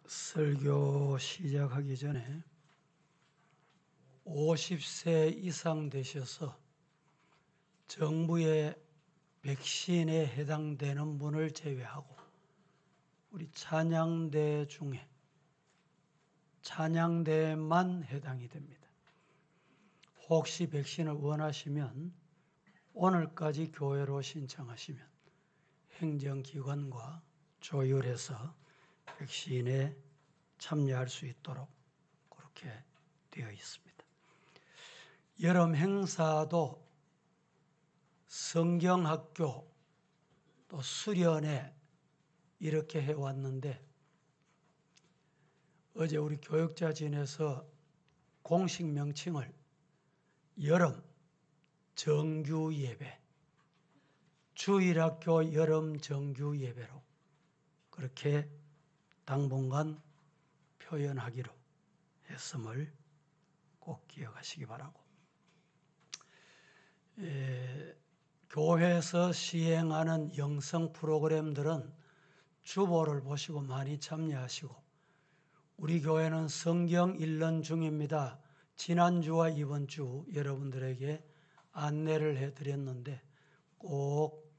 설교 시작하기 전에 50세 이상 되셔서 정부의 백신에 해당되는 분을 제외하고 우리 찬양대 중에 찬양대만 해당이 됩니다. 혹시 백신을 원하시면 오늘까지 교회로 신청하시면 행정기관과 조율해서 백신에 참여할 수 있도록 그렇게 되어 있습니다. 여름 행사도 성경학교 또 수련회 이렇게 해왔는데 어제 우리 교육자진에서 공식 명칭을 여름 정규 예배, 주일학교 여름 정규 예배로 그렇게 당분간 표현하기로 했음을 꼭 기억하시기 바라고, 교회에서 시행하는 영성 프로그램들은 주보를 보시고 많이 참여하시고, 우리 교회는 성경 1년 중입니다. 지난주와 이번 주 여러분들에게 안내를 해드렸는데 꼭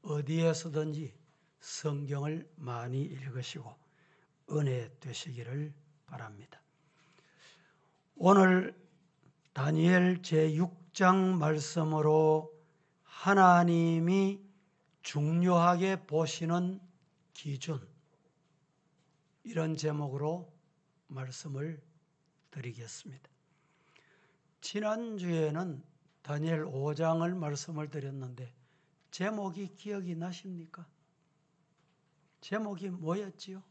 어디에서든지 성경을 많이 읽으시고 은혜 되시기를 바랍니다. 오늘 다니엘 제6장 말씀으로 하나님이 중요하게 보시는 기준, 이런 제목으로 말씀을 드리겠습니다. 지난주에는 다니엘 5장을 말씀을 드렸는데 제목이 기억이 나십니까? 제목이 뭐였지요?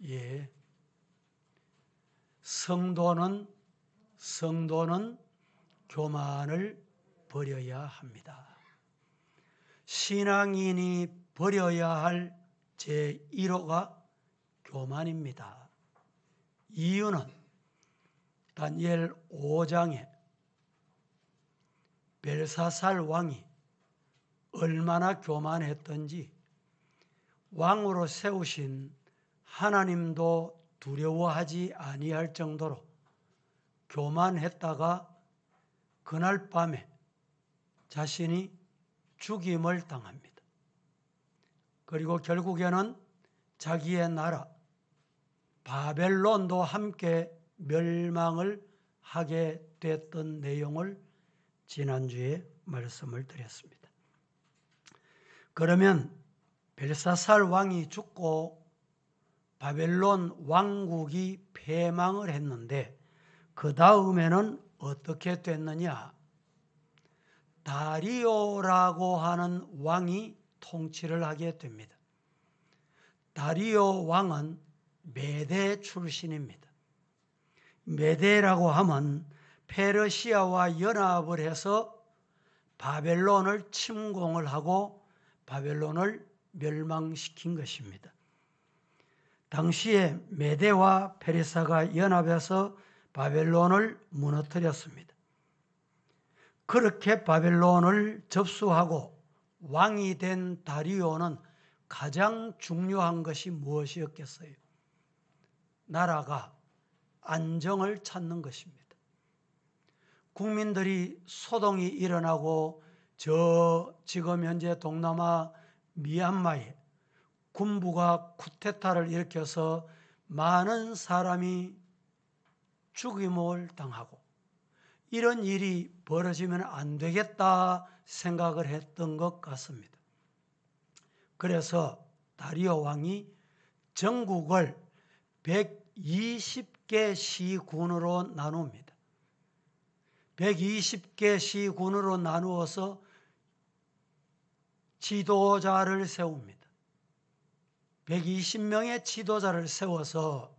예. 성도는 교만을 버려야 합니다. 신앙인이 버려야 할 제1호가 교만입니다. 이유는 다니엘 5장에 벨사살 왕이 얼마나 교만했던지 왕으로 세우신 하나님도 두려워하지 아니할 정도로 교만했다가 그날 밤에 자신이 죽임을 당합니다. 그리고 결국에는 자기의 나라 바벨론도 함께 멸망을 하게 됐던 내용을 지난주에 말씀을 드렸습니다. 그러면 벨사살 왕이 죽고 바벨론 왕국이 패망을 했는데 그 다음에는 어떻게 됐느냐? 다리오라고 하는 왕이 통치를 하게 됩니다. 다리오 왕은 메대 출신입니다. 메대라고 하면 페르시아와 연합을 해서 바벨론을 침공을 하고 바벨론을 멸망시킨 것입니다. 당시에 메대와 페르시아가 연합해서 바벨론을 무너뜨렸습니다. 그렇게 바벨론을 접수하고 왕이 된 다리오는 가장 중요한 것이 무엇이었겠어요? 나라가 안정을 찾는 것입니다. 국민들이 소동이 일어나고 지금 현재 동남아 미얀마에 군부가 쿠데타를 일으켜서 많은 사람이 죽임을 당하고 이런 일이 벌어지면 안 되겠다 생각을 했던 것 같습니다. 그래서 다리오 왕이 전국을 120개 시군으로 나눕니다. 120개 시군으로 나누어서 지도자를 세웁니다. 120명의 지도자를 세워서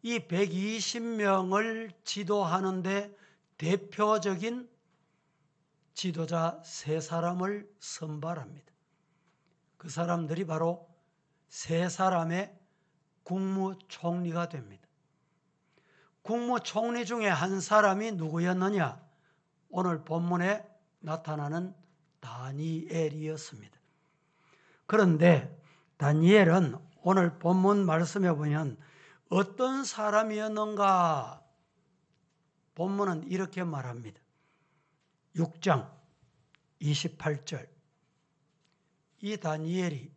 이 120명을 지도하는데 대표적인 지도자 3사람을 선발합니다. 그 사람들이 바로 3사람의 국무총리가 됩니다. 국무총리 중에 한 사람이 누구였느냐? 오늘 본문에 나타나는 다니엘이었습니다. 그런데 다니엘은 오늘 본문 말씀에 보면 어떤 사람이었는가? 본문은 이렇게 말합니다. 6장 28절. 이 다니엘이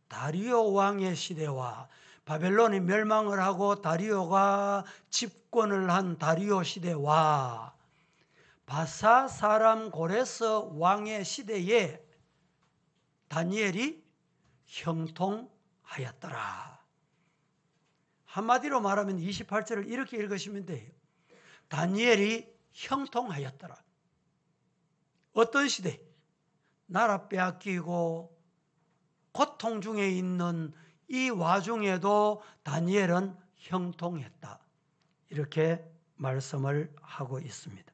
다리오 왕의 시대와 바벨론이 멸망을 하고 다리오가 집권을 한 다리오 시대와 바사 사람 고레스 왕의 시대에 다니엘이 형통하였더라. 한마디로 말하면 28절을 이렇게 읽으시면 돼요. 다니엘이 형통하였더라. 어떤 시대? 나라 빼앗기고 고통 중에 있는 이 와중에도 다니엘은 형통했다. 이렇게 말씀을 하고 있습니다.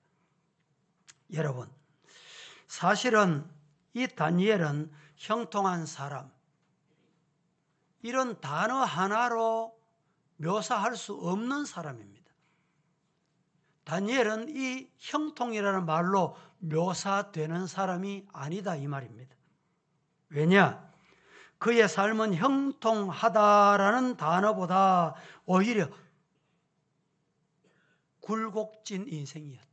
여러분, 사실은 이 다니엘은 형통한 사람, 이런 단어 하나로 묘사할 수 없는 사람입니다. 다니엘은 이 형통이라는 말로 묘사되는 사람이 아니다 이 말입니다. 왜냐? 그의 삶은 형통하다라는 단어보다 오히려 굴곡진 인생이었다.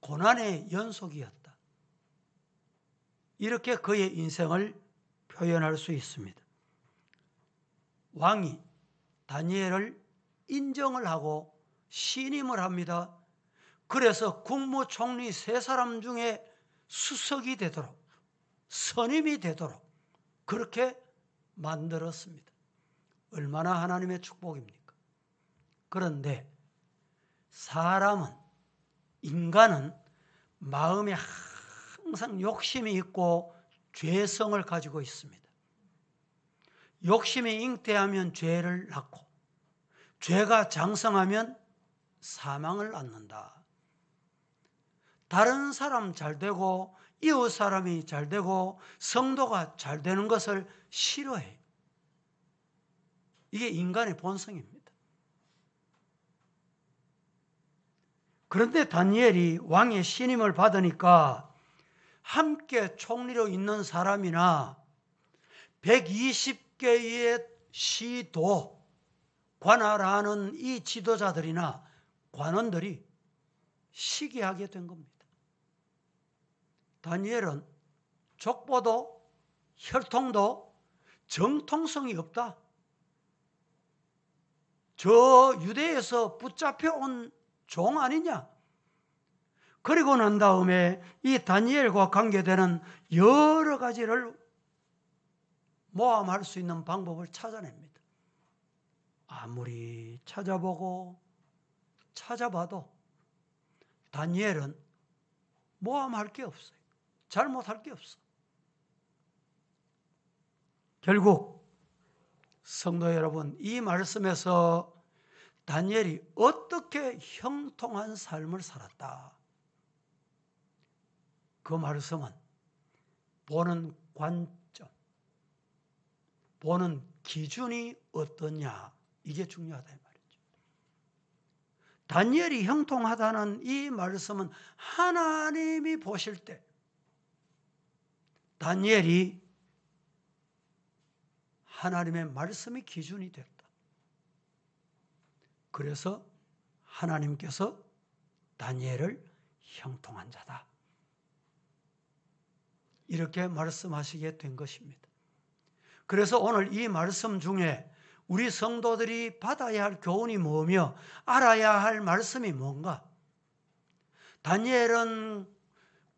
고난의 연속이었다. 이렇게 그의 인생을 표현할 수 있습니다. 왕이 다니엘을 인정을 하고 신임을 합니다. 그래서 국무총리 3사람 중에 수석이 되도록, 선임이 되도록 그렇게 만들었습니다. 얼마나 하나님의 축복입니까? 그런데 사람은, 인간은 마음에 항상 욕심이 있고 죄성을 가지고 있습니다. 욕심이 잉태하면 죄를 낳고 죄가 장성하면 사망을 낳는다. 다른 사람 잘 되고 이웃 사람이 잘 되고 성도가 잘 되는 것을 싫어해요. 이게 인간의 본성입니다. 그런데 다니엘이 왕의 신임을 받으니까 함께 총리로 있는 사람이나 120개의 시도 관할하는 이 지도자들이나 관원들이 시기하게 된 겁니다. 다니엘은 족보도 혈통도 정통성이 없다. 저 유대에서 붙잡혀 온 종 아니냐? 그리고 난 다음에 이 다니엘과 관계되는 여러 가지를 모함할 수 있는 방법을 찾아냅니다. 아무리 찾아보고 찾아봐도 다니엘은 모함할 게 없어요. 잘못할 게 없어. 결국 성도 여러분, 이 말씀에서 다니엘이 어떻게 형통한 삶을 살았다. 그 말씀은 보는 관점, 보는 기준이 어떠냐, 이게 중요하다 이 말이죠. 다니엘이 형통하다는 이 말씀은 하나님이 보실 때 다니엘이 하나님의 말씀이 기준이 됐다. 그래서 하나님께서 다니엘을 형통한 자다. 이렇게 말씀하시게 된 것입니다. 그래서 오늘 이 말씀 중에 우리 성도들이 받아야 할 교훈이 뭐며 알아야 할 말씀이 뭔가? 다니엘은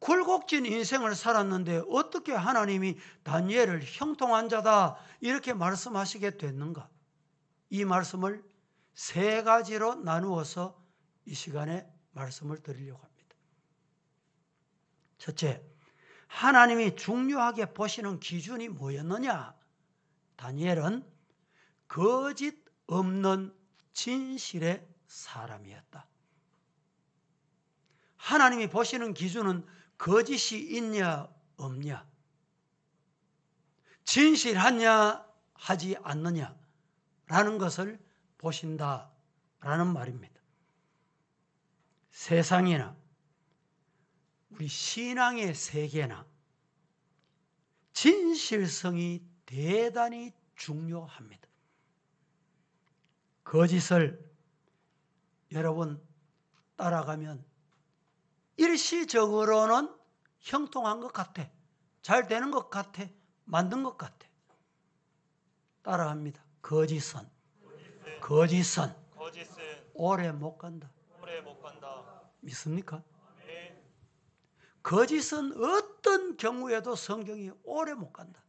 굴곡진 인생을 살았는데 어떻게 하나님이 다니엘을 형통한 자다 이렇게 말씀하시게 됐는가? 이 말씀을 3가지로 나누어서 이 시간에 말씀을 드리려고 합니다. 첫째, 하나님이 중요하게 보시는 기준이 뭐였느냐? 다니엘은 거짓 없는 진실의 사람이었다. 하나님이 보시는 기준은 거짓이 있냐 없냐, 진실하냐 하지 않느냐라는 것을 보신다라는 말입니다. 세상이나 우리 신앙의 세계나 진실성이 대단히 중요합니다. 거짓을 여러분 따라가면 일시적으로는 형통한 것 같아. 잘 되는 것 같아. 만든 것 같아. 따라합니다. 거짓은 오래 못 간다. 믿습니까? 네. 거짓은 어떤 경우에도 성경이 오래 못 간다.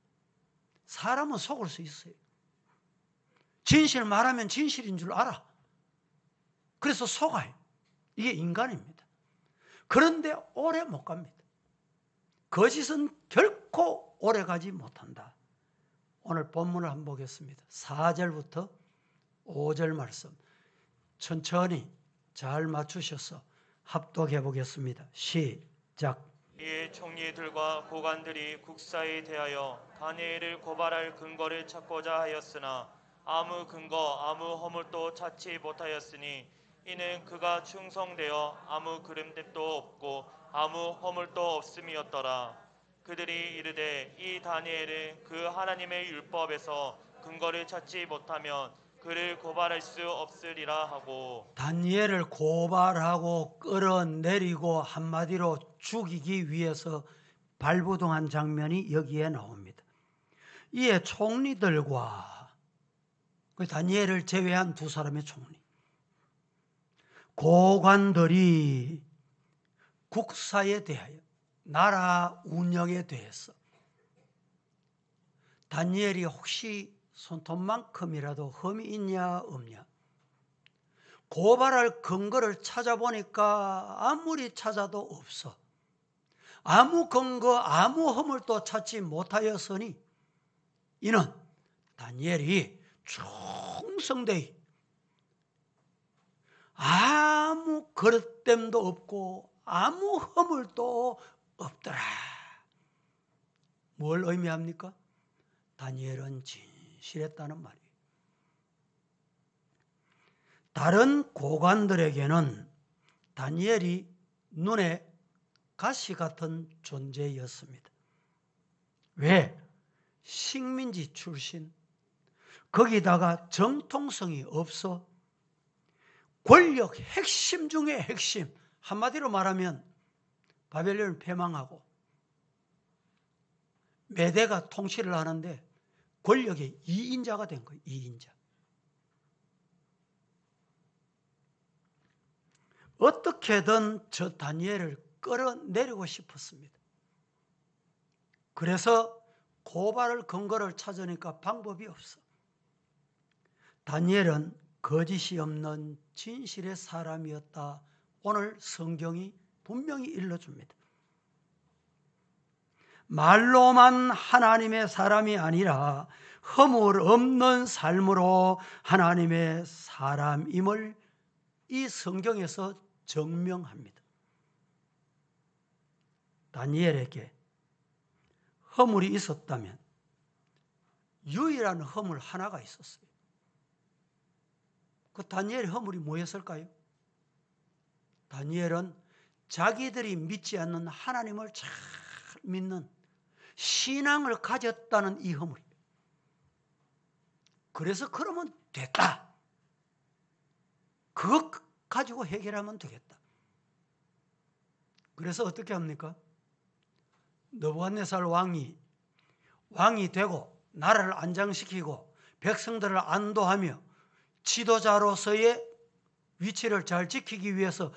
사람은 속을 수 있어요. 진실 말하면 진실인 줄 알아. 그래서 속아요. 이게 인간입니다. 그런데 오래 못 갑니다. 거짓은 결코 오래 가지 못한다. 오늘 본문을 한번 보겠습니다. 4절부터 5절 말씀 천천히 잘 맞추셔서 합독해 보겠습니다. 시작. 이에 총리들과 고관들이 국사에 대하여 다니엘을 고발할 근거를 찾고자 하였으나 아무 근거 아무 허물도 찾지 못하였으니 이는 그가 충성되어 아무 그름됨도 없고 아무 허물도 없음이었더라. 그들이 이르되 이 다니엘은 그 하나님의 율법에서 근거를 찾지 못하면 그를 고발할 수 없으리라 하고 다니엘을 고발하고 끌어내리고 한마디로 죽이기 위해서 발부동한 장면이 여기에 나옵니다. 이에 총리들과 다니엘을 제외한 두 사람의 총리, 고관들이 국사에 대하여 나라 운영에 대해서 다니엘이 혹시 손톱만큼이라도 흠이 있냐 없냐 고발할 근거를 찾아보니까 아무리 찾아도 없어. 아무 근거 아무 허물도 찾지 못하였으니 이는 다니엘이 충성되이 아무 그릇됨도 없고 아무 허물도 없더라. 뭘 의미합니까? 다니엘은 진실했다는 말이에요. 다른 고관들에게는 다니엘이 눈에 가시 같은 존재였습니다. 왜? 식민지 출신, 거기다가 정통성이 없어 권력 핵심 중에 핵심, 한마디로 말하면 바벨론을 패망하고 메대가 통치를 하는데 권력의 2인자가 된 거예요. 2인자. 어떻게든 저 다니엘을 끌어내리고 싶었습니다. 그래서 고발을 근거를 찾으니까 방법이 없어. 다니엘은 거짓이 없는 진실의 사람이었다. 오늘 성경이 분명히 일러줍니다. 말로만 하나님의 사람이 아니라 허물 없는 삶으로 하나님의 사람임을 이 성경에서 증명합니다. 다니엘에게 허물이 있었다면 유일한 허물 하나가 있었어요. 그 다니엘의 허물이 뭐였을까요? 다니엘은 자기들이 믿지 않는 하나님을 잘 믿는 신앙을 가졌다는 이 허물. 그래서 그러면 됐다. 그것 가지고 해결하면 되겠다. 그래서 어떻게 합니까? 느부갓네살 왕이 되고 나라를 안정시키고 백성들을 안도하며 지도자로서의 위치를 잘 지키기 위해서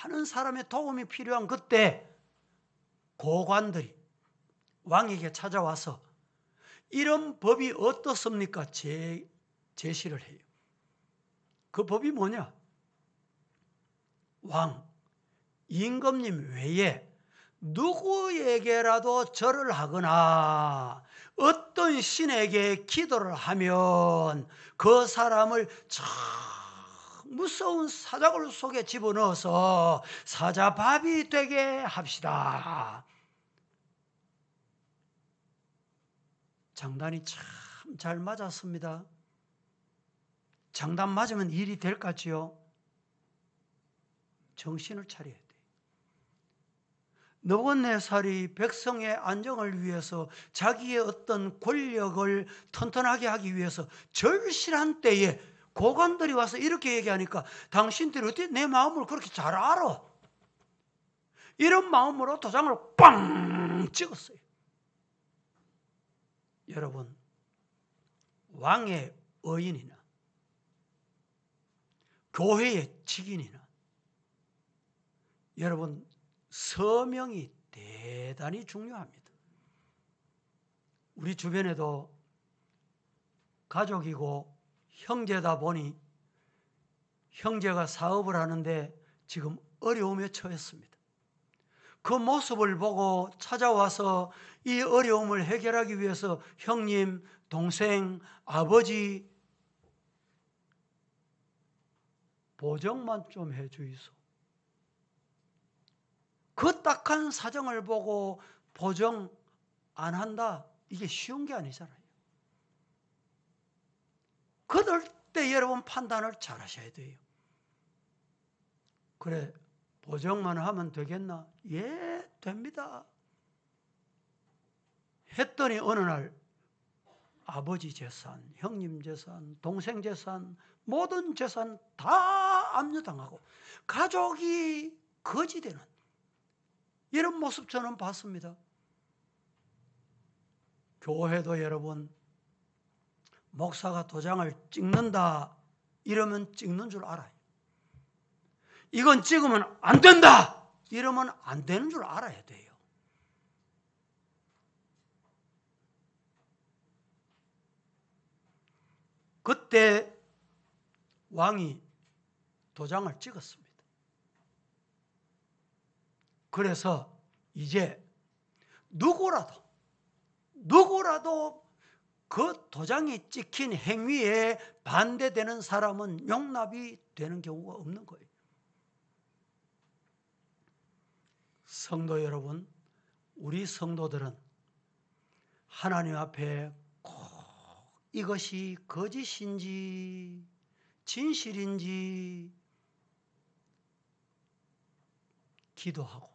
많은 사람의 도움이 필요한 그때 고관들이 왕에게 찾아와서 이런 법이 어떻습니까? 제시를 해요. 그 법이 뭐냐? 왕, 임금님 외에 누구에게라도 절을 하거나 어떤 신에게 기도를 하면 그 사람을 참 무서운 사자굴 속에 집어넣어서 사자밥이 되게 합시다. 장단이 참 잘 맞았습니다. 장단 맞으면 일이 될 것 같지요? 정신을 차려야 돼. 느부갓네살이 백성의 안정을 위해서 자기의 어떤 권력을 튼튼하게 하기 위해서 절실한 때에 고관들이 와서 이렇게 얘기하니까 당신들이 어떻게 내 마음을 그렇게 잘 알아? 이런 마음으로 도장을 꽝 찍었어요. 여러분, 왕의 의인이나 교회의 직인이나 여러분, 서명이 대단히 중요합니다. 우리 주변에도 가족이고 형제다 보니 형제가 사업을 하는데 지금 어려움에 처했습니다. 그 모습을 보고 찾아와서 이 어려움을 해결하기 위해서 형님, 동생, 아버지 보정만 좀 해주이소. 그 딱한 사정을 보고 보정 안 한다, 이게 쉬운 게 아니잖아요. 그럴 때 여러분 판단을 잘 하셔야 돼요. 그래, 보정만 하면 되겠나? 예, 됩니다. 했더니 어느 날 아버지 재산, 형님 재산, 동생 재산, 모든 재산 다 압류당하고 가족이 거지되는 이런 모습 저는 봤습니다. 교회도 여러분, 목사가 도장을 찍는다 이러면 찍는 줄 알아요. 이건 찍으면 안 된다 이러면 안 되는 줄 알아야 돼요. 그때 왕이 도장을 찍었습니다. 그래서 이제 누구라도 그 도장이 찍힌 행위에 반대되는 사람은 용납이 되는 경우가 없는 거예요. 성도 여러분, 우리 성도들은 하나님 앞에 꼭 이것이 거짓인지 진실인지 기도하고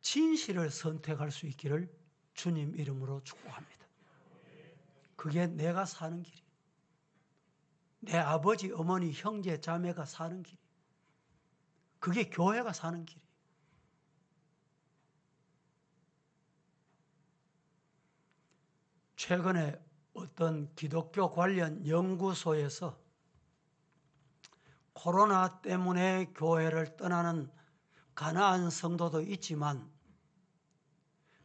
진실을 선택할 수 있기를 주님 이름으로 축복합니다. 그게 내가 사는 길이에요. 내 아버지, 어머니, 형제, 자매가 사는 길이에요. 그게 교회가 사는 길이에요. 최근에 어떤 기독교 관련 연구소에서 코로나 때문에 교회를 떠나는 가나안 성도도 있지만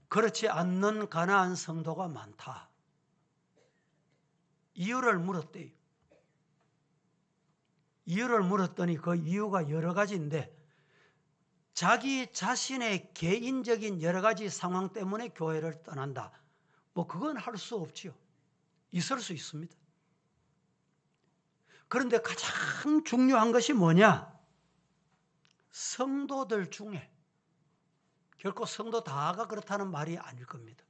그렇지 않는 가나안 성도가 많다. 이유를 물었대요. 이유를 물었더니 그 이유가 여러 가지인데 자기 자신의 개인적인 여러 가지 상황 때문에 교회를 떠난다. 뭐 그건 할 수 없지요. 있을 수 있습니다. 그런데 가장 중요한 것이 뭐냐? 성도들 중에 결코 성도 다가 그렇다는 말이 아닐 겁니다.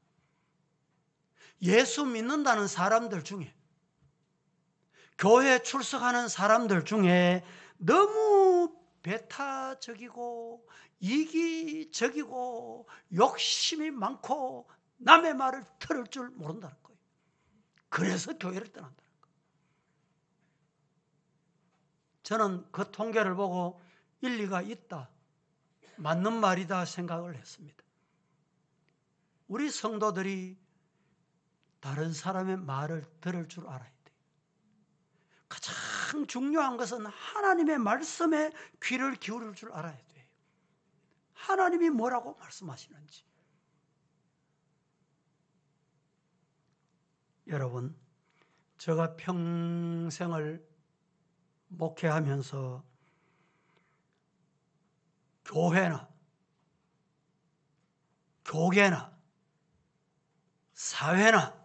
예수 믿는다는 사람들 중에 교회 출석하는 사람들 중에 너무 배타적이고 이기적이고 욕심이 많고 남의 말을 들을 줄 모른다는 거예요. 그래서 교회를 떠난다는 거예요. 저는 그 통계를 보고 일리가 있다, 맞는 말이다 생각을 했습니다. 우리 성도들이 다른 사람의 말을 들을 줄 알아야 돼요. 가장 중요한 것은 하나님의 말씀에 귀를 기울일 줄 알아야 돼요. 하나님이 뭐라고 말씀하시는지. 여러분, 제가 평생을 목회하면서 교회나 교계나 사회나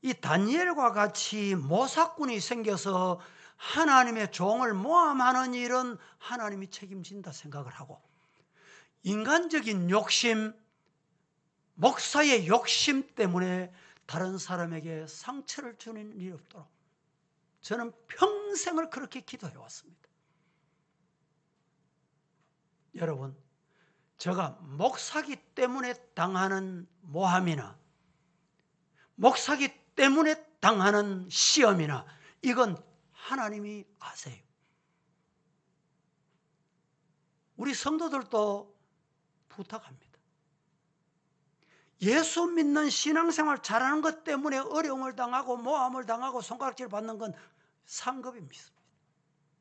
이 다니엘과 같이 모사꾼이 생겨서 하나님의 종을 모함하는 일은 하나님이 책임진다 생각을 하고, 인간적인 욕심, 목사의 욕심 때문에 다른 사람에게 상처를 주는 일이 없도록 저는 평생을 그렇게 기도해 왔습니다. 여러분, 제가 목사기 때문에 당하는 모함이나 목사기 때문에 당하는 시험이나 이건 하나님이 아세요. 우리 성도들도 부탁합니다. 예수 믿는 신앙생활 잘하는 것 때문에 어려움을 당하고 모함을 당하고 손가락질 받는 건 상급입니다.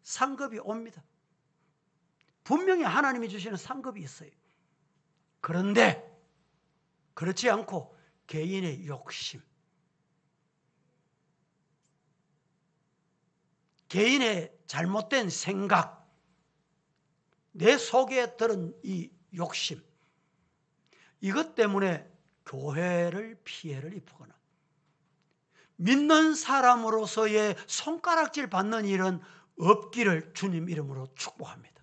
상급이 옵니다. 분명히 하나님이 주시는 상급이 있어요. 그런데 그렇지 않고 개인의 욕심, 개인의 잘못된 생각, 내 속에 들은 이 욕심, 이것 때문에 교회를 피해를 입거나 믿는 사람으로서의 손가락질 받는 일은 없기를 주님 이름으로 축복합니다.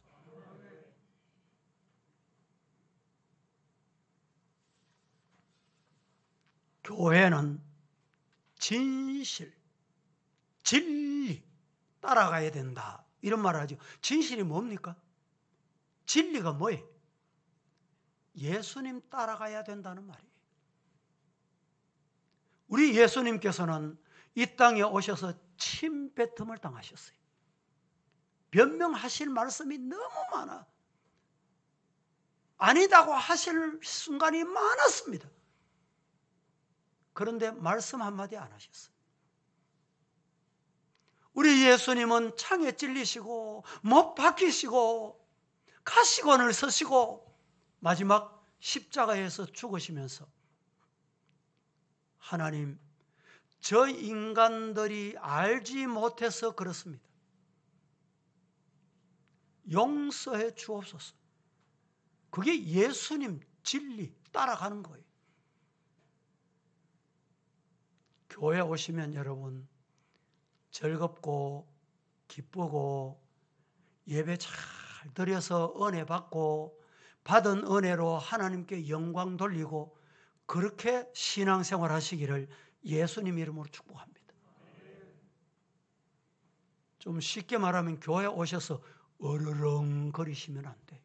교회는 진실, 진리 따라가야 된다. 이런 말을 하죠. 진실이 뭡니까? 진리가 뭐예요? 예수님 따라가야 된다는 말이에요. 우리 예수님께서는 이 땅에 오셔서 침뱉음을 당하셨어요. 변명하실 말씀이 너무 많아. 아니다고 하실 순간이 많았습니다. 그런데 말씀 한마디 안 하셨어요. 우리 예수님은 창에 찔리시고 못 박히시고 가시관을 서시고 마지막 십자가에서 죽으시면서 하나님, 저 인간들이 알지 못해서 그렇습니다. 용서해 주옵소서. 그게 예수님 진리 따라가는 거예요. 교회 오시면 여러분 즐겁고 기쁘고 예배 잘 드려서 은혜 받고 받은 은혜로 하나님께 영광 돌리고 그렇게 신앙생활 하시기를 예수님 이름으로 축복합니다. 좀 쉽게 말하면 교회 오셔서 어르렁거리시면 안 돼요.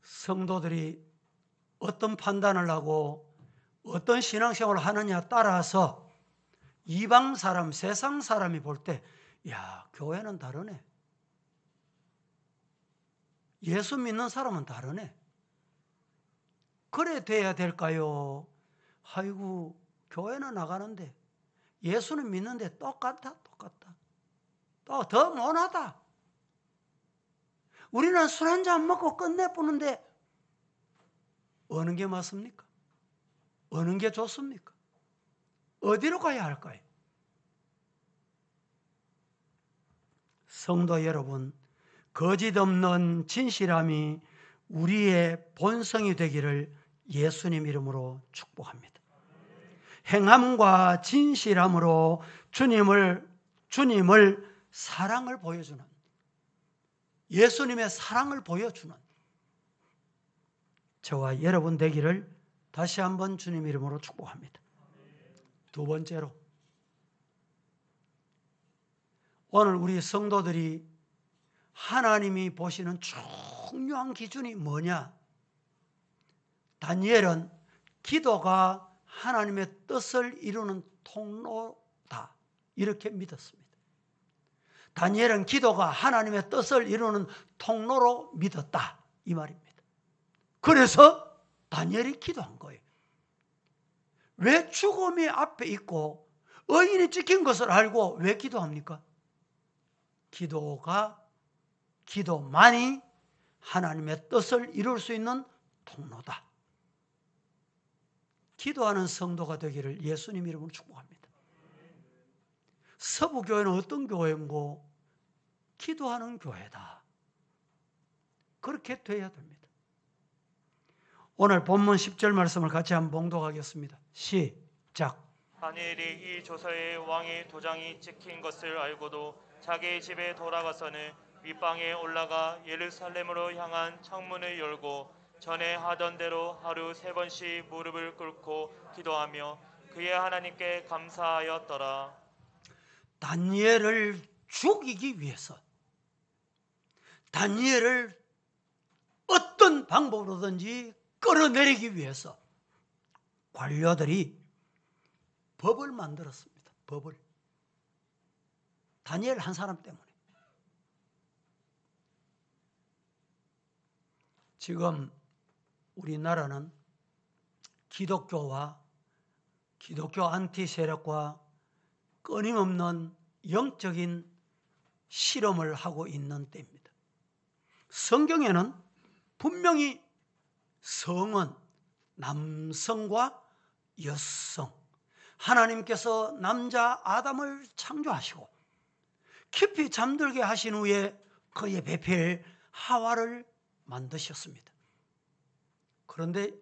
성도들이 어떤 판단을 하고 어떤 신앙생활을 하느냐 따라서 이방 사람, 세상 사람이 볼 때 야, 교회는 다르네. 예수 믿는 사람은 다르네. 그래 돼야 될까요? 아이고, 교회는 나가는데 예수는 믿는데 똑같다. 또 더 못하다. 우리는 술 한잔 먹고 끝내보는데 어느 게 맞습니까? 어느 게 좋습니까? 어디로 가야 할까요? 성도 여러분, 거짓 없는 진실함이 우리의 본성이 되기를 예수님 이름으로 축복합니다. 행함과 진실함으로 주님을 사랑을 보여주는, 예수님의 사랑을 보여주는 저와 여러분 되기를 다시 한번 주님 이름으로 축복합니다. 두 번째로, 오늘 우리 성도들이 하나님이 보시는 중요한 기준이 뭐냐? 다니엘은 기도가 하나님의 뜻을 이루는 통로다, 이렇게 믿었습니다. 다니엘은 기도가 하나님의 뜻을 이루는 통로로 믿었다, 이 말입니다. 그래서 다니엘이 기도한 거예요. 왜 죽음이 앞에 있고 의인이 찍힌 것을 알고 왜 기도합니까? 기도만이 하나님의 뜻을 이룰 수 있는 통로다. 기도하는 성도가 되기를 예수님 이름으로 축복합니다. 서부교회는 어떤 교회인고? 기도하는 교회다. 그렇게 돼야 됩니다. 오늘 본문 10절 말씀을 같이 한번 봉독하겠습니다. 시작. 다니엘이 이 조서에 왕의 도장이 찍힌 것을 알고도 자기 집에 돌아가서는 윗방에 올라가 예루살렘으로 향한 창문을 열고 전에 하던 대로 하루 3번씩 무릎을 꿇고 기도하며 그의 하나님께 감사하였더라. 다니엘을 죽이기 위해서, 다니엘을 어떤 방법으로든지 끌어내리기 위해서 관료들이 법을 만들었습니다. 법을. 다니엘 한 사람 때문에. 지금 우리나라는 기독교와 기독교 안티 세력과 끊임없는 영적인 실험을 하고 있는 때입니다. 성경에는 분명히 성은 남성과 여성, 하나님께서 남자 아담을 창조하시고 깊이 잠들게 하신 후에 그의 배필 하와를 만드셨습니다. 그런데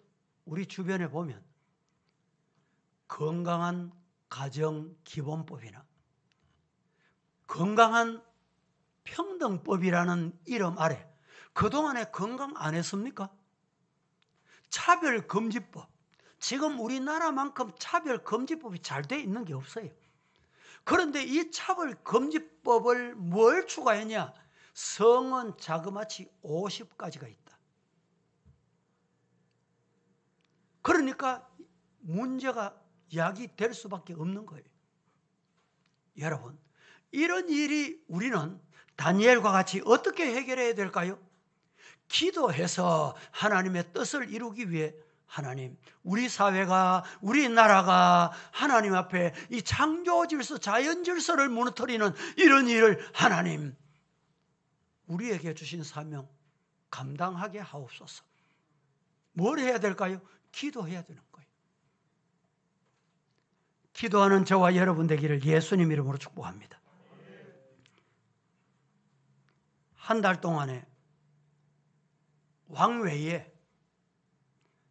우리 주변에 보면 건강한 가정 기본법이나 건강한 평등법이라는 이름 아래 그동안에 건강 안 했습니까? 차별금지법. 지금 우리나라만큼 차별금지법이 잘 돼 있는 게 없어요. 그런데 이 차별금지법을 뭘 추가했냐? 성은 자그마치 50가지가 있다. 그러니까 문제가 야기될 수밖에 없는 거예요. 여러분, 이런 일이 우리는 다니엘과 같이 어떻게 해결해야 될까요? 기도해서 하나님의 뜻을 이루기 위해 하나님, 우리 사회가, 우리 나라가 하나님 앞에 이 창조 질서, 자연 질서를 무너뜨리는 이런 일을 하나님, 우리에게 주신 사명 감당하게 하옵소서. 뭘 해야 될까요? 기도해야 되는 거예요. 기도하는 저와 여러분 되기를 예수님 이름으로 축복합니다. 한 달 동안에 왕외에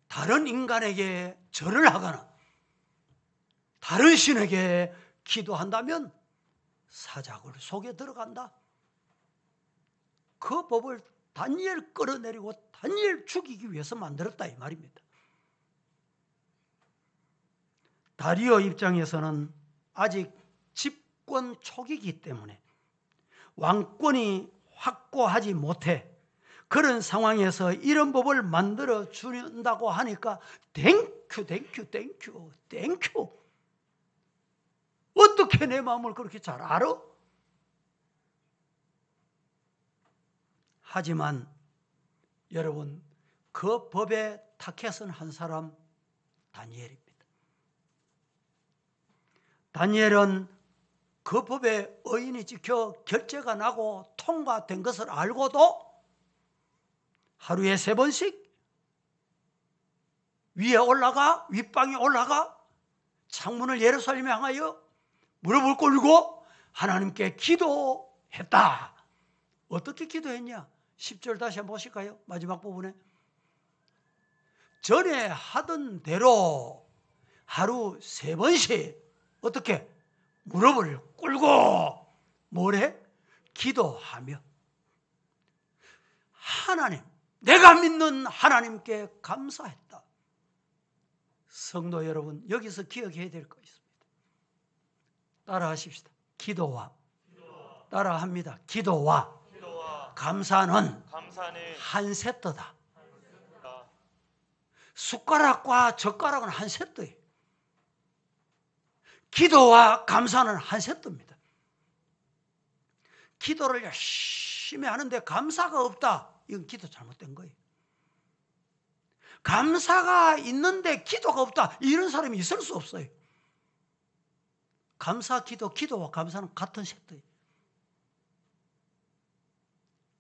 다른 인간에게 절을 하거나 다른 신에게 기도한다면 사자굴 속에 들어간다. 그 법을 다니엘 끌어내리고 다니엘 죽이기 위해서 만들었다 이 말입니다. 다리오 입장에서는 아직 집권 초기이기 때문에 왕권이 확고하지 못해 그런 상황에서 이런 법을 만들어 준다고 하니까 땡큐 어떻게 내 마음을 그렇게 잘 알아? 하지만 여러분, 그 법의 타켓은 한 사람, 다니엘입니다. 다니엘은 그 법의 의인이 지켜 결제가 나고 통과된 것을 알고도 하루에 3번씩 위에 올라가, 윗방에 올라가 창문을 예루살렘에 향하여 무릎을 꿇고 하나님께 기도했다. 어떻게 기도했냐? 10절 다시 한번 보실까요? 마지막 부분에. 전에 하던 대로 하루 3번씩 어떻게? 무릎을 꿇고 뭐래? 기도하며 하나님, 내가 믿는 하나님께 감사했다. 성도 여러분, 여기서 기억해야 될 거 있습니다. 따라하십시다. 기도와 따라합니다. 기도와 감사는 한 세트다. 숟가락과 젓가락은 한 세트예요. 기도와 감사는 한 세트입니다. 기도를 열심히 하는데 감사가 없다. 이건 기도 잘못된 거예요. 감사가 있는데 기도가 없다. 이런 사람이 있을 수 없어요. 감사, 기도와 감사는 같은 세트예요.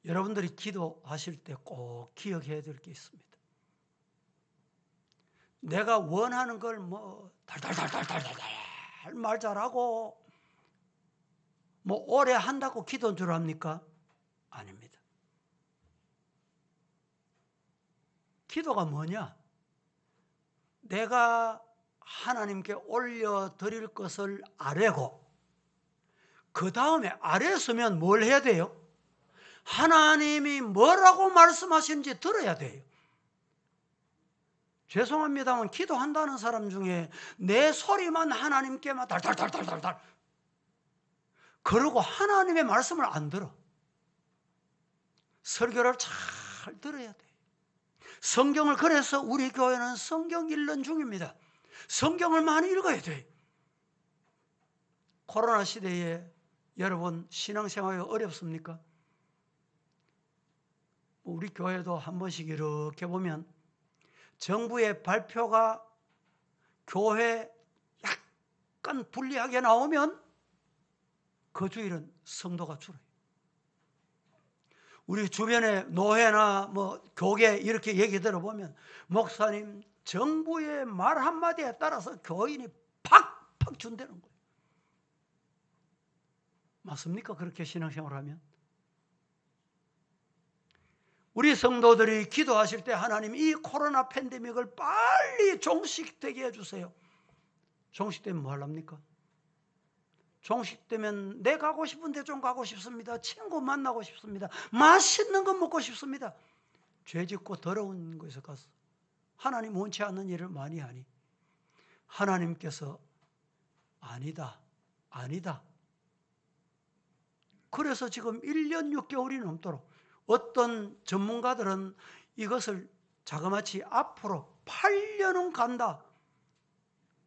여러분들이 기도하실 때 꼭 기억해야 될 게 있습니다. 내가 원하는 걸 달달달달달달 말 잘하고 오래 한다고 기도인 줄 압니까? 아닙니다. 기도가 뭐냐? 내가 하나님께 올려드릴 것을 아뢰고 그 다음에 아뢰었으면 뭘 해야 돼요? 하나님이 뭐라고 말씀하시는지 들어야 돼요. 죄송합니다만 기도한다는 사람 중에 내 소리만 하나님께만 달달달달달달 그러고 하나님의 말씀을 안 들어. 설교를 잘 들어야 돼. 성경을, 그래서 우리 교회는 성경 읽는 중입니다. 성경을 많이 읽어야 돼. 코로나 시대에 여러분 신앙생활이 어렵습니까? 우리 교회도 한 번씩 이렇게 보면 정부의 발표가 교회 약간 불리하게 나오면 그 주일은 성도가 줄어요. 우리 주변에 노회나 뭐 교계 이렇게 얘기 들어보면 목사님 정부의 말 한마디에 따라서 교인이 팍팍 준다는 거예요. 맞습니까? 그렇게 신앙생활을 하면? 우리 성도들이 기도하실 때 하나님 이 코로나 팬데믹을 빨리 종식되게 해주세요. 종식되면 뭐 하랍니까? 종식되면 내 가고 싶은데 좀 가고 싶습니다. 친구 만나고 싶습니다. 맛있는 거 먹고 싶습니다. 죄짓고 더러운 곳에 가서 하나님 원치 않는 일을 많이 하니 하나님께서 아니다. 그래서 지금 1년 6개월이 넘도록 어떤 전문가들은 이것을 자그마치 앞으로 8년은 간다.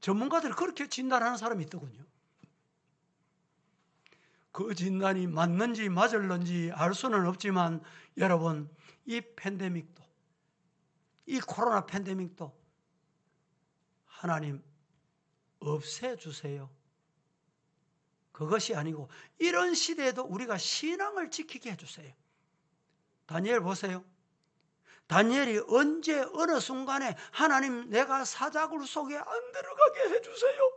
전문가들이 그렇게 진단하는 사람이 있더군요. 그 진단이 맞는지 맞을는지 알 수는 없지만 여러분, 이 팬데믹도, 이 코로나 팬데믹도 하나님 없애주세요. 그것이 아니고 이런 시대에도 우리가 신앙을 지키게 해주세요. 다니엘 보세요. 다니엘이 언제 어느 순간에 하나님 내가 사자굴 속에 안 들어가게 해주세요.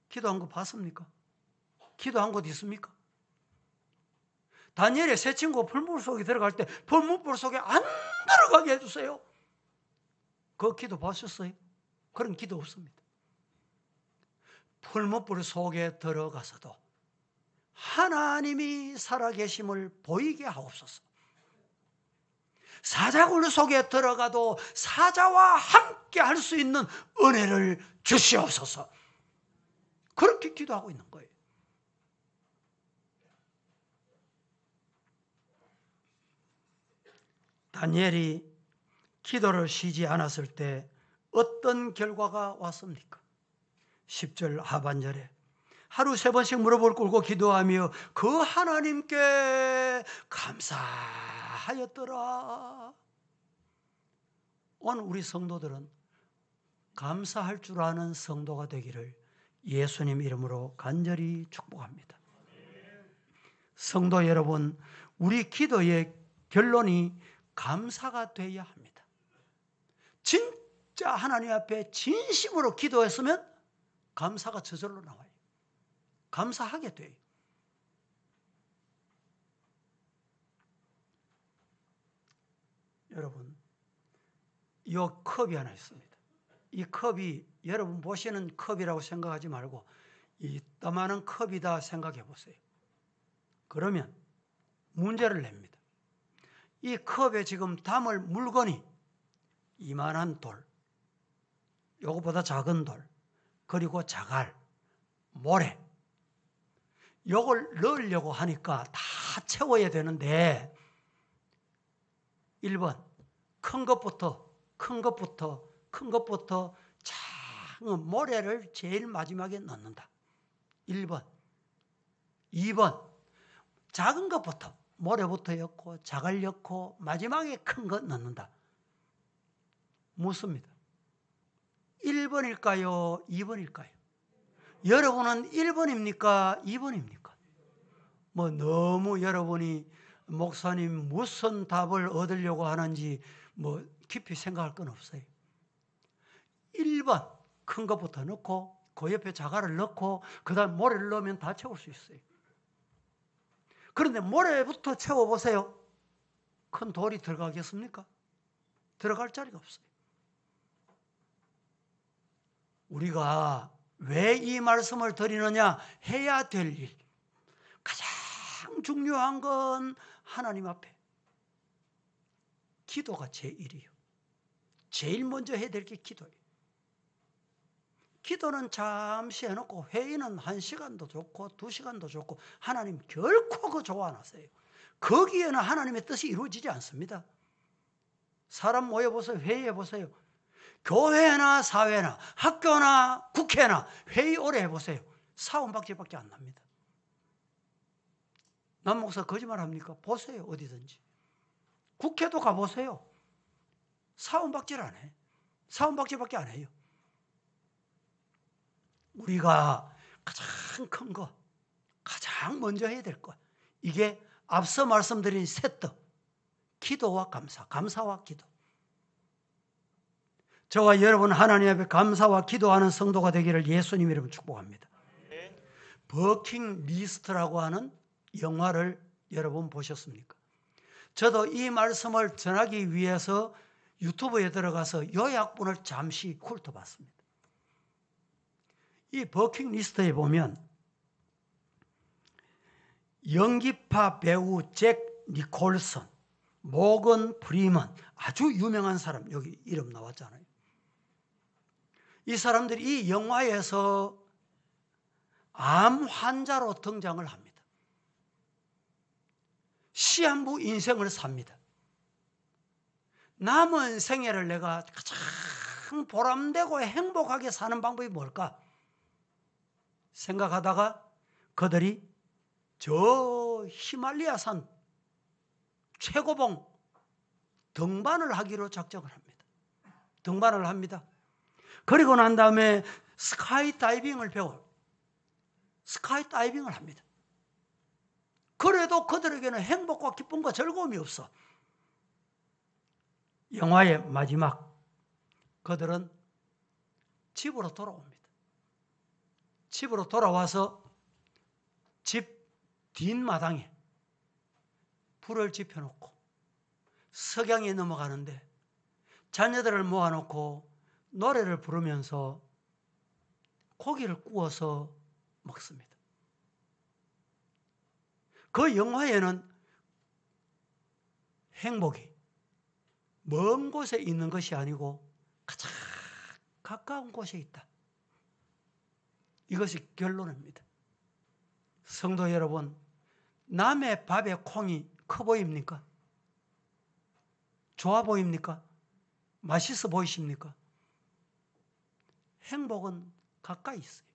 기도한 거 봤습니까? 기도한 곳 있습니까? 다니엘의 세 친구 풀물 속에 들어갈 때 풀물 속에 안 들어가게 해주세요. 그 기도 보셨어요? 그런 기도 없습니다. 풀무불 속에 들어가서도 하나님이 살아계심을 보이게 하옵소서. 사자굴 속에 들어가도 사자와 함께 할 수 있는 은혜를 주시옵소서. 그렇게 기도하고 있는 거예요. 다니엘이 기도를 쉬지 않았을 때 어떤 결과가 왔습니까? 10절 하반절에 하루 3번씩 무릎을 꿇고 기도하며 그 하나님께 감사하였더라. 오늘 우리 성도들은 감사할 줄 아는 성도가 되기를 예수님 이름으로 간절히 축복합니다. 성도 여러분, 우리 기도의 결론이 감사가 되어야 합니다. 진짜 하나님 앞에 진심으로 기도했으면 감사가 저절로 나와요. 감사하게 돼요. 여러분, 이 컵이 하나 있습니다. 이 컵이 여러분 보시는 컵이라고 생각하지 말고 이 따만한 컵이다 생각해 보세요. 그러면 문제를 냅니다. 이 컵에 지금 담을 물건이 이만한 돌, 요거보다 작은 돌, 그리고 자갈, 모래, 요걸 넣으려고 하니까 다 채워야 되는데 1번 큰 것부터 작은 모래를 제일 마지막에 넣는다. 1번. 2번 작은 것부터 모래부터 넣고 자갈 넣고 마지막에 큰 것 넣는다. 묻습니다. 1번일까요? 2번일까요? 여러분은 1번입니까? 2번입니까? 뭐 너무 여러분이 목사님 무슨 답을 얻으려고 하는지 뭐 깊이 생각할 건 없어요. 1번 큰 것부터 넣고 그 옆에 자갈을 넣고 그 다음 모래를 넣으면 다 채울 수 있어요. 그런데 모래부터 채워보세요. 큰 돌이 들어가겠습니까? 들어갈 자리가 없어요. 우리가 왜 이 말씀을 드리느냐? 해야 될 일. 가장 중요한 건 하나님 앞에 기도가 제1이요. 제일 먼저 해야 될 게 기도예요. 기도는 잠시 해놓고 회의는 1시간도 좋고 2시간도 좋고 하나님 결코 그거 좋아 안 하세요. 거기에는 하나님의 뜻이 이루어지지 않습니다. 사람 모여보세요. 회의해보세요. 교회나 사회나 학교나 국회나 회의 오래 해보세요. 사원박질밖에 안 납니다. 남 목사 거짓말합니까? 보세요. 어디든지. 국회도 가보세요. 사원박질 안 해. 사원박질밖에 안 해요. 우리가 가장 큰 거, 가장 먼저 해야 될 것, 이게 앞서 말씀드린 셋더, 기도와 감사, 감사와 기도. 저와 여러분 하나님 앞에 감사와 기도하는 성도가 되기를 예수님 이름으로 축복합니다. 버킹 리스트라고 하는 영화를 여러분 보셨습니까? 저도 이 말씀을 전하기 위해서 유튜브에 들어가서 요약본을 잠시 훑어봤습니다. 이 버킹 리스트에 보면 연기파 배우 잭 니콜슨, 모건 프리먼, 아주 유명한 사람, 여기 이름 나왔잖아요. 이 사람들이 이 영화에서 암 환자로 등장을 합니다. 시한부 인생을 삽니다. 남은 생애를 내가 가장 보람되고 행복하게 사는 방법이 뭘까? 생각하다가 그들이 저 히말라야산 최고봉 등반을 하기로 작정을 합니다. 등반을 합니다. 그리고 난 다음에 스카이다이빙을 스카이다이빙을 합니다. 그래도 그들에게는 행복과 기쁨과 즐거움이 없어. 영화의 마지막, 그들은 집으로 돌아옵니다. 집으로 돌아와서 집 뒷마당에 불을 지펴놓고 석양이 넘어가는데 자녀들을 모아놓고 노래를 부르면서 고기를 구워서 먹습니다. 그 영화에는 행복이 먼 곳에 있는 것이 아니고 가장 가까운 곳에 있다. 이것이 결론입니다. 성도 여러분, 남의 밥에 콩이 커 보입니까? 좋아 보입니까? 맛있어 보이십니까? 행복은 가까이 있어요.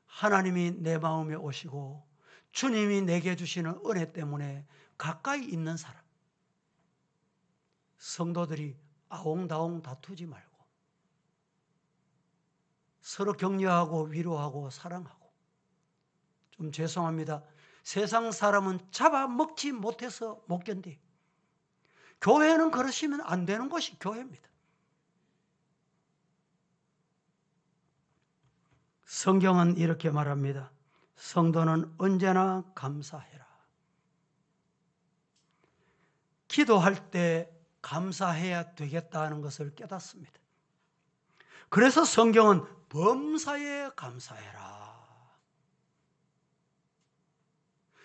하나님이 내 마음에 오시고 주님이 내게 주시는 은혜 때문에 가까이 있는 사람. 성도들이 아웅다웅 다투지 말고 서로 격려하고 위로하고 사랑하고. 좀 죄송합니다. 세상 사람은 잡아먹지 못해서 못 견뎌요. 교회는 그러시면 안 되는 것이 교회입니다. 성경은 이렇게 말합니다. 성도는 언제나 감사해라. 기도할 때 감사해야 되겠다는 것을 깨닫습니다. 그래서 성경은 범사에 감사해라.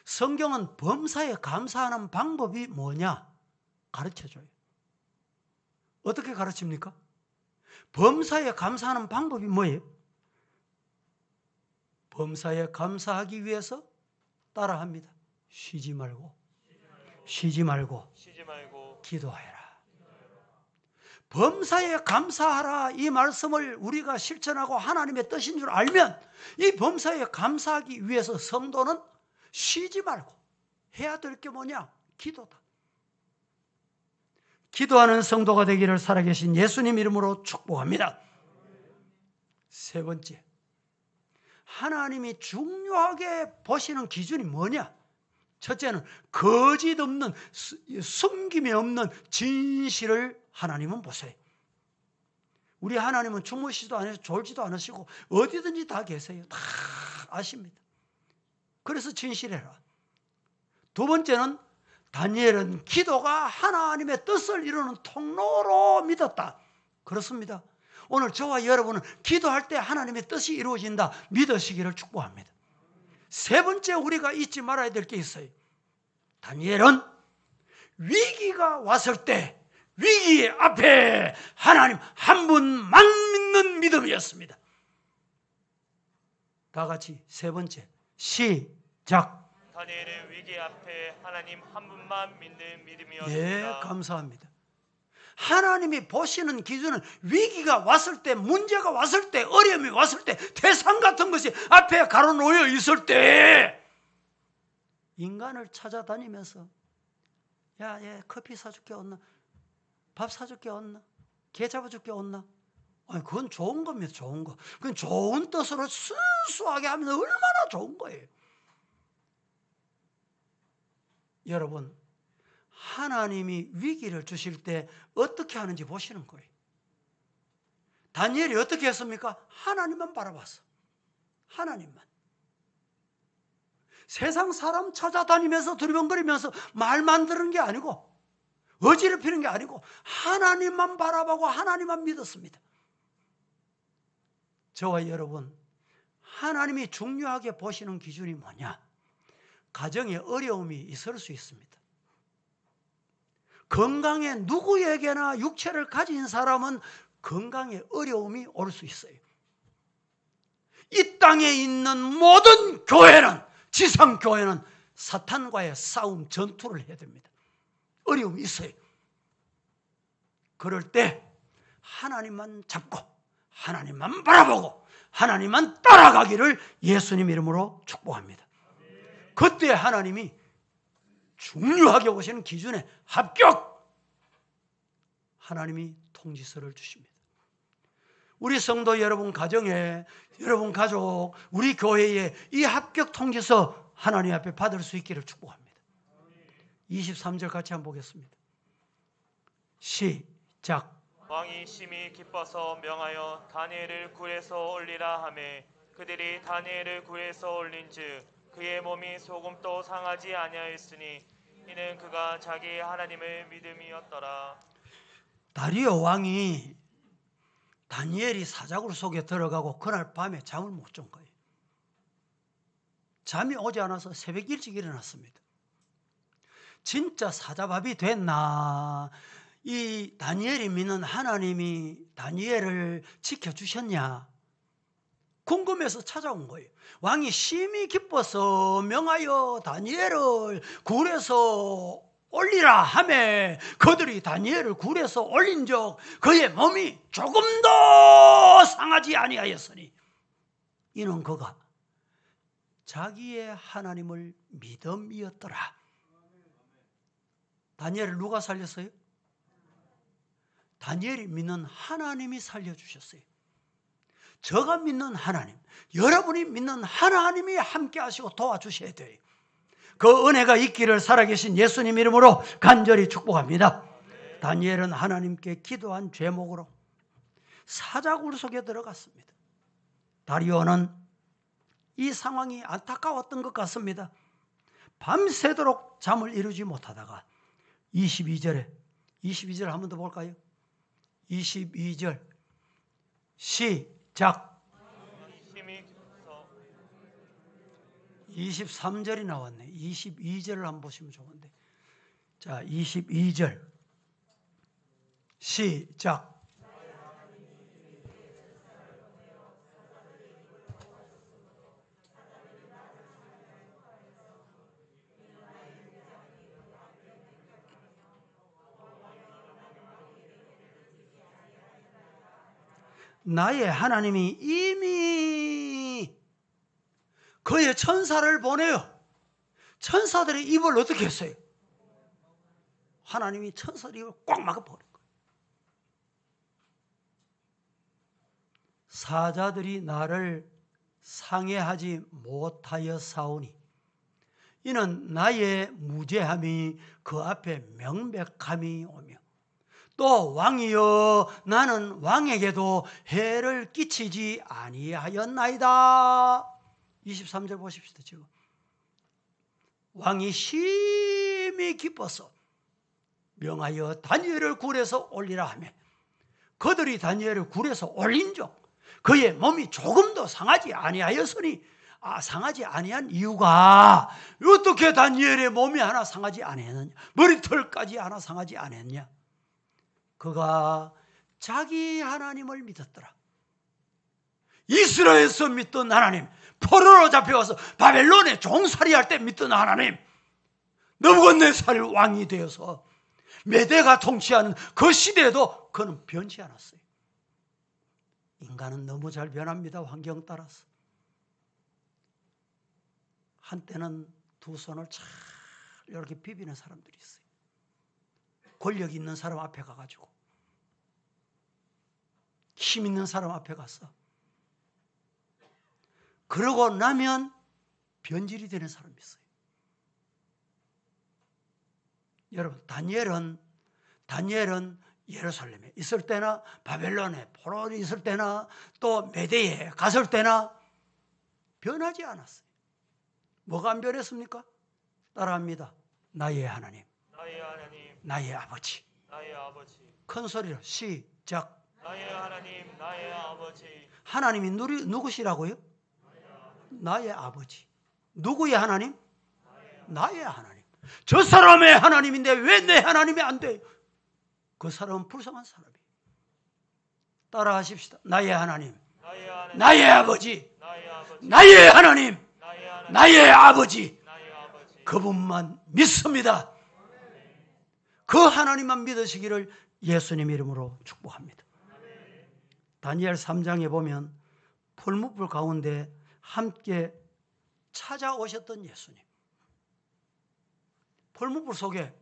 성경은 범사에 감사하는 방법이 뭐냐? 가르쳐줘요. 어떻게 가르칩니까? 범사에 감사하는 방법이 뭐예요? 범사에 감사하기 위해서 따라합니다. 쉬지 말고 기도해라. 범사에 감사하라, 이 말씀을 우리가 실천하고 하나님의 뜻인 줄 알면 이 범사에 감사하기 위해서 성도는 쉬지 말고 해야 될 게 뭐냐? 기도다. 기도하는 성도가 되기를 살아계신 예수님 이름으로 축복합니다. 세 번째, 하나님이 중요하게 보시는 기준이 뭐냐? 첫째는 거짓 없는, 숨김이 없는 진실을 하나님은 보세요. 우리 하나님은 주무시지도 않으시고 졸지도 않으시고 어디든지 다 계세요. 다 아십니다. 그래서 진실해라. 두 번째는 다니엘은 기도가 하나님의 뜻을 이루는 통로로 믿었다. 그렇습니다. 오늘 저와 여러분은 기도할 때 하나님의 뜻이 이루어진다 믿으시기를 축복합니다. 세 번째, 우리가 잊지 말아야 될 게 있어요. 다니엘은 위기가 왔을 때 위기 앞에 하나님 한 분만 믿는 믿음이었습니다. 다 같이 세 번째 시작. 다니엘은 위기 앞에 하나님 한 분만 믿는 믿음이었습니다. 예, 감사합니다. 하나님이 보시는 기준은 위기가 왔을 때, 문제가 왔을 때, 어려움이 왔을 때, 태산 같은 것이 앞에 가로놓여 있을 때 인간을 찾아다니면서 야, 얘 커피 사줄게 없나? 밥 사줄게 없나? 개 잡아줄게 없나? 아니, 그건 좋은 겁니다. 좋은 거. 그건 좋은 뜻으로 순수하게 하면 얼마나 좋은 거예요. 여러분, 하나님이 위기를 주실 때 어떻게 하는지 보시는 거예요. 다니엘이 어떻게 했습니까? 하나님만 바라봤어. 하나님만. 세상 사람 찾아다니면서 두리번거리면서 말만 들은 게 아니고 어지럽히는 게 아니고 하나님만 바라보고 하나님만 믿었습니다. 저와 여러분, 하나님이 중요하게 보시는 기준이 뭐냐? 가정에 어려움이 있을 수 있습니다. 건강에 누구에게나 육체를 가진 사람은 건강에 어려움이 올 수 있어요. 이 땅에 있는 모든 교회는, 지상교회는 사탄과의 싸움, 전투를 해야 됩니다. 어려움이 있어요. 그럴 때 하나님만 잡고 하나님만 바라보고 하나님만 따라가기를 예수님 이름으로 축복합니다. 그때 하나님이 중요하게 보시는 기준에 합격! 하나님이 통지서를 주십니다. 우리 성도 여러분 가정에, 여러분 가족, 우리 교회에 이 합격 통지서 하나님 앞에 받을 수 있기를 축복합니다. 23절 같이 한번 보겠습니다. 시작. 왕이 심히 기뻐서 명하여 다니엘을 굴에서 올리라 하매 그들이 다니엘을 굴에서 올린즉 그의 몸이 소금도 상하지 아니하였으니 이는 그가 자기 하나님을 믿음이었더라. 다리오 왕이 다니엘이 사자굴 속에 들어가고 그날 밤에 잠을 못 잔 거예요. 잠이 오지 않아서 새벽 일찍 일어났습니다. 진짜 사자밥이 됐나? 이 다니엘이 믿는 하나님이 다니엘을 지켜주셨냐? 궁금해서 찾아온 거예요. 왕이 심히 기뻐서 명하여 다니엘을 굴에서 올리라 하매 그들이 다니엘을 굴에서 올린 적 그의 몸이 조금도 상하지 아니하였으니 이는 그가 자기의 하나님을 믿음이었더라. 다니엘을 누가 살렸어요? 다니엘이 믿는 하나님이 살려주셨어요. 저가 믿는 하나님, 여러분이 믿는 하나님이 함께 하시고 도와주셔야 돼요. 그 은혜가 있기를 살아계신 예수님 이름으로 간절히 축복합니다. 다니엘은 하나님께 기도한 죄목으로 사자굴 속에 들어갔습니다. 다리오는 이 상황이 안타까웠던 것 같습니다. 밤새도록 잠을 이루지 못하다가 22절 한 번 더 볼까요? 22절 시작. 23절이 나왔네. 22절을 한번 보시면 좋은데. 자, 22절 시작. 나의 하나님이 이미 그의 천사를 보내요. 천사들의 입을 어떻게 했어요? 하나님이 천사의 입을 꽉 막아버린 거예요. 사자들이 나를 상해하지 못하여 사오니 이는 나의 무죄함이 그 앞에 명백함이 오며 또 왕이여 나는 왕에게도 해를 끼치지 아니하였나이다. 23절 보십시오. 지금 왕이 심히 기뻐서 명하여 다니엘을 굴에서 올리라 하며 그들이 다니엘을 굴에서 올린 적 그의 몸이 조금도 상하지 아니하였으니 상하지 아니한 이유가 어떻게 다니엘의 몸이 하나 상하지 아니했느냐? 머리털까지 하나 상하지 아니했냐? 그가 자기 하나님을 믿었더라. 이스라엘에서 믿던 하나님, 포로로 잡혀가서 바벨론에 종살이할 때 믿던 하나님, 느부갓네살 왕이 되어서 메대가 통치하는 그 시대에도 그는 변치 않았어요. 인간은 너무 잘 변합니다. 환경 따라서. 한때는 두 손을 잘 이렇게 비비는 사람들이 있어요. 권력 있는 사람 앞에 가가지고, 힘 있는 사람 앞에 가서, 그러고 나면 변질이 되는 사람이 있어요. 여러분, 다니엘은 예루살렘에 있을 때나 바벨론에 포로에 있을 때나 또 메대에 갔을 때나 변하지 않았어요. 뭐가 안 변했습니까? 따라합니다. 나의 하나님, 나의 하나님, 나의 아버지. 나의 아버지. 큰 소리로 시작. 나의 하나님, 나의 아버지. 하나님이 누구시라고요? 나의 아버지. 누구의 하나님? 나의 하나님. 저 사람의 하나님인데 왜 내 하나님이 안 돼요? 그 사람은 불쌍한 사람이에요. 따라하십시다. 나의 하나님, 나의 하나님, 나의 아버지, 나의 아버지. 나의 하나님, 나의 하나님, 나의 아버지. 나의 아버지. 그분만 믿습니다. 그 하나님만 믿으시기를 예수님 이름으로 축복합니다. 다니엘 3장에 보면 풀무불 가운데 함께 찾아오셨던 예수님. 풀무불 속에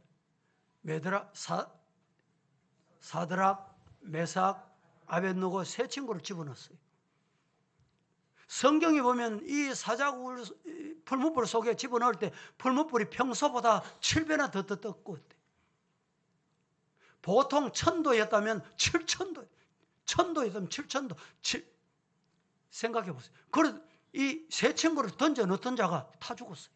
사드락, 메삭, 아벳느고 세 친구를 집어넣었어요. 성경에 보면 이 사자굴 풀무불 속에 집어넣을 때 풀무불이 평소보다 7배나 더 떴고, 보통 1000도였다면 7000도, 1000도였다면 7000도. 생각해 보세요. 그래 이 세 친구를 던져 넣던 자가 타 죽었어요.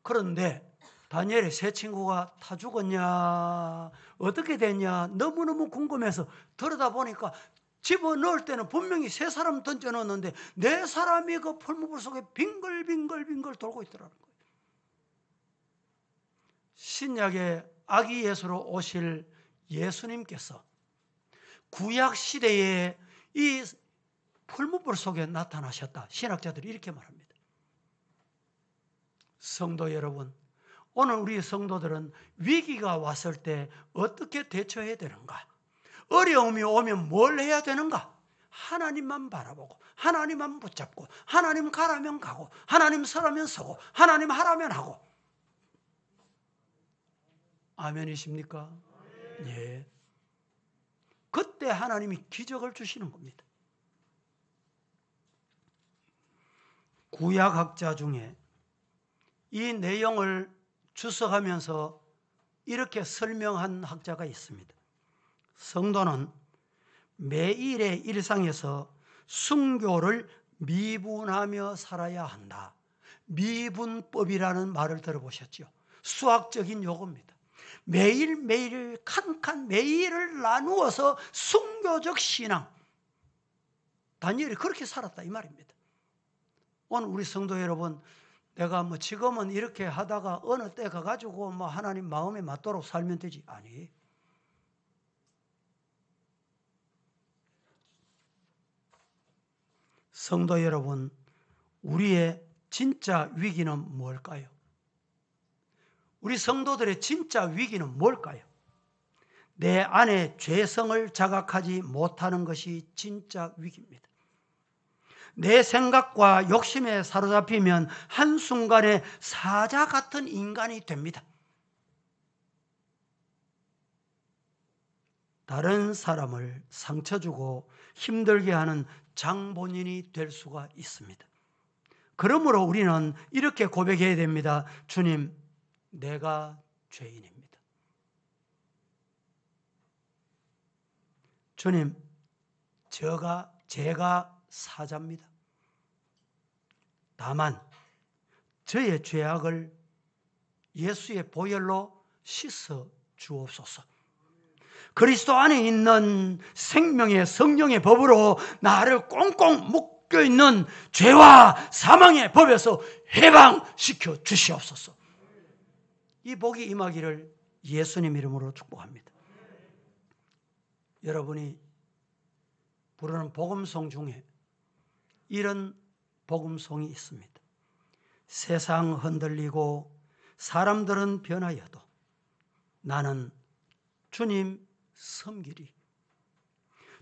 그런데 다니엘의 세 친구가 타 죽었냐, 어떻게 됐냐 너무너무 궁금해서 들여다보니까 집어넣을 때는 분명히 세 사람 던져 넣었는데 네 사람이 그 풀무불 속에 빙글빙글 돌고 있더라는 거예요. 신약의 아기 예수로 오실 예수님께서 구약 시대에 이 풀무불 속에 나타나셨다. 신학자들이 이렇게 말합니다. 성도 여러분, 오늘 우리 성도들은 위기가 왔을 때 어떻게 대처해야 되는가? 어려움이 오면 뭘 해야 되는가? 하나님만 바라보고, 하나님만 붙잡고, 하나님 가라면 가고, 하나님 서라면 서고, 하나님 하라면 하고. 아멘이십니까? 예. 그때 하나님이 기적을 주시는 겁니다. 구약학자 중에 이 내용을 주석하면서 이렇게 설명한 학자가 있습니다. 성도는 매일의 일상에서 순교를 미분하며 살아야 한다. 미분법이라는 말을 들어보셨죠? 수학적인 용어입니다. 매일매일 칸칸 매일을 나누어서 순교적 신앙. 다니엘이 그렇게 살았다 이 말입니다. 오늘 우리 성도 여러분, 내가 지금은 이렇게 하다가 어느 때 가가지고 하나님 마음에 맞도록 살면 되지. 아니. 성도 여러분, 우리의 진짜 위기는 뭘까요? 우리 성도들의 진짜 위기는 뭘까요? 내 안에 죄성을 자각하지 못하는 것이 진짜 위기입니다. 내 생각과 욕심에 사로잡히면 한순간에 사자 같은 인간이 됩니다. 다른 사람을 상처 주고 힘들게 하는 장본인이 될 수가 있습니다. 그러므로 우리는 이렇게 고백해야 됩니다. 주님, 내가 죄인입니다. 주님, 제가 사자입니다. 다만 저의 죄악을 예수의 보혈로 씻어 주옵소서. 그리스도 안에 있는 생명의 성령의 법으로 나를 꽁꽁 묶여 있는 죄와 사망의 법에서 해방시켜 주시옵소서. 이 복이 임하기를 예수님 이름으로 축복합니다. 여러분이 부르는 복음송 중에 이런 복음송이 있습니다. 세상 흔들리고 사람들은 변하여도 나는 주님 섬기리.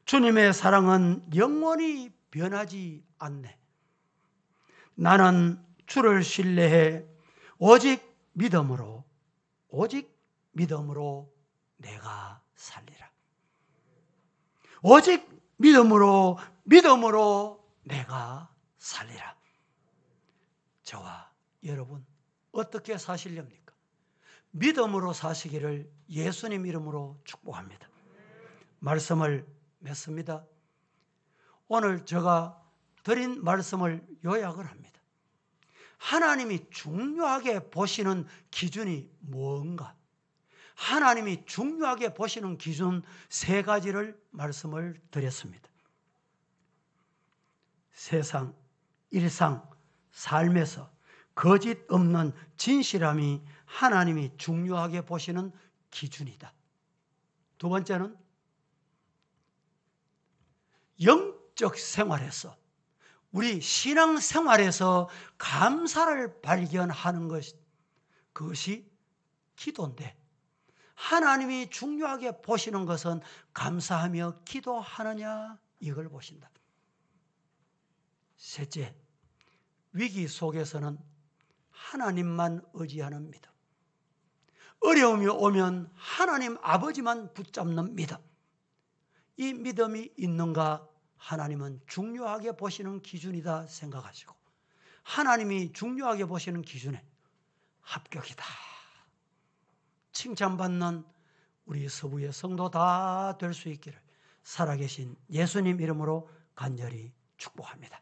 주님의 사랑은 영원히 변하지 않네. 나는 주를 신뢰해 오직 믿음으로 내가 살리라. 오직 믿음으로 내가 살리라. 저와 여러분 어떻게 사시렵니까? 믿음으로 사시기를 예수님 이름으로 축복합니다. 말씀을 맺습니다. 오늘 제가 드린 말씀을 요약을 합니다. 하나님이 중요하게 보시는 기준이 뭔가? 하나님이 중요하게 보시는 기준 3가지를 말씀을 드렸습니다. 세상, 일상, 삶에서 거짓 없는 진실함이 하나님이 중요하게 보시는 기준이다. 2번째는 영적 생활에서, 우리 신앙 생활에서 감사를 발견하는 그것이 기도인데, 하나님이 중요하게 보시는 것은 감사하며 기도하느냐, 이걸 보신다. 셋째, 위기 속에서는 하나님만 의지하는 믿음. 어려움이 오면 하나님 아버지만 붙잡는 믿음. 이 믿음이 있는가 하나님은 중요하게 보시는 기준이다 생각하시고, 하나님이 중요하게 보시는 기준에 합격이다, 칭찬받는 우리 서부의 성도 다 될 수 있기를 살아계신 예수님 이름으로 간절히 축복합니다.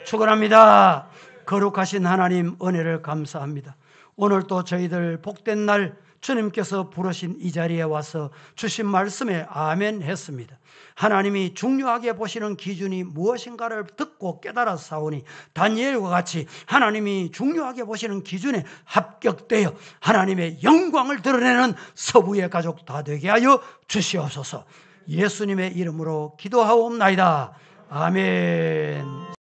축원합니다. 거룩하신 하나님 은혜를 감사합니다. 오늘 또 저희들 복된 날 주님께서 부르신 이 자리에 와서 주신 말씀에 아멘 했습니다. 하나님이 중요하게 보시는 기준이 무엇인가를 듣고 깨달아 싸우니 다니엘과 같이 하나님이 중요하게 보시는 기준에 합격되어 하나님의 영광을 드러내는 서부의 가족 다 되게 하여 주시옵소서. 예수님의 이름으로 기도하옵나이다. 아멘.